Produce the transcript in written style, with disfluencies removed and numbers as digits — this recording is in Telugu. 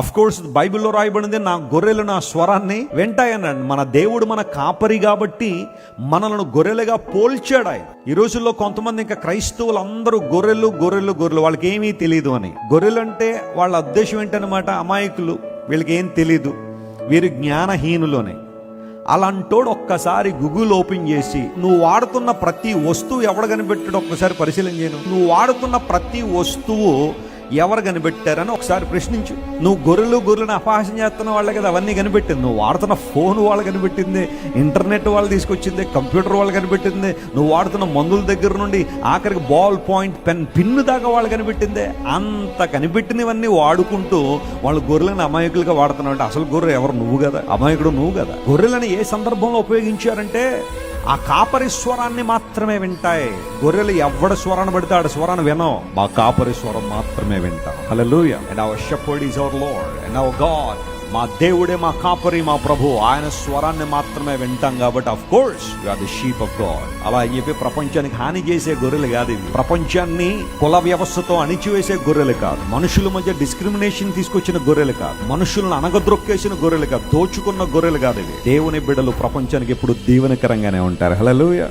అఫ్ కోర్స్ బైబిల్లో రాయబడింది, నా గొర్రెలు నా స్వరాన్ని వింటాయన్నాడు. మన దేవుడు మన కాపరి కాబట్టి మనలను గొర్రెలుగా పోల్చాడు ఆయన. ఈ రోజుల్లో కొంతమంది ఇంకా క్రైస్తవులు అందరూ గొర్రెలు గొర్రెలు గొర్రెలు, వాళ్ళకి ఏమీ తెలియదు అని. గొర్రెలు అంటే వాళ్ళ ఉద్దేశం ఏంటనమాట, అమాయకులు, వీళ్ళకి ఏం తెలీదు, వీరు జ్ఞానహీనులోనే. అలాంటోడు ఒక్కసారి గూగుల్ ఓపెన్ చేసి నువ్వు వాడుతున్న ప్రతి వస్తువు ఎవడు కనిపెట్టాడో ఒక్కసారి పరిశీలన చేయను. నువ్వు వాడుతున్న ప్రతి వస్తువు ఎవరు కనిపెట్టారని ఒకసారి ప్రశ్నించు. నువ్వు గొర్రెలను అపహాస్యం చేస్తున్న వాళ్ళే కదా అవన్నీ కనిపెట్టింది. నువ్వు వాడుతున్న ఫోన్ వాళ్ళు కనిపెట్టింది, ఇంటర్నెట్ వాళ్ళు తీసుకొచ్చింది, కంప్యూటర్ వాళ్ళు కనిపెట్టింది, నువ్వు వాడుతున్న మందుల దగ్గర నుండి ఆఖరికి బాల్ పాయింట్ పెన్ పిన్ను దాకా వాళ్ళు కనిపెట్టిందే. అంత కనిపెట్టినవన్నీ వాడుకుంటూ వాళ్ళు గొర్రెలను అమాయకులుగా వాడుతున్నావు అంటే అసలు గొర్రె ఎవరు? నువ్వు కదా, అమాయకుడు నువ్వు కదా. గొర్రెలను ఏ సందర్భంలో ఉపయోగించారంటే ఆ కాపరి స్వరాన్ని మాత్రమే వింటాయి. గొర్రెలు ఎవడ స్వరాన్ని పడితే ఆడ స్వరాన్ని వినో, మా కాపరి స్వరం మాత్రమే వింటాం. Hallelujah. And our shepherd is our Lord and our God. మా దేవుడే మా కాపరి, మా ప్రభు, ఆయన స్వరాన్ని మాత్రమే వింటాం. కాబట్టి of course you are the sheep of God. అలా అని చెప్పి ప్రపంచానికి హాని చేసే గొర్రెలు కాదు ఇవి. ప్రపంచాన్ని కుల వ్యవస్థతో అణిచివేసే గొర్రెలు కాదు. మనుషుల మధ్య డిస్క్రిమినేషన్ తీసుకొచ్చిన గొర్రెలు కాదు. మనుషులను అనగద్రొక్కేసిన గొర్రెలు కాదు. దోచుకున్న గొర్రెలు కాదు ఇవి. దేవుని బిడ్డలు ప్రపంచానికి ఎప్పుడు దీవెనకరంగానే ఉంటారు. హల్లెలూయా.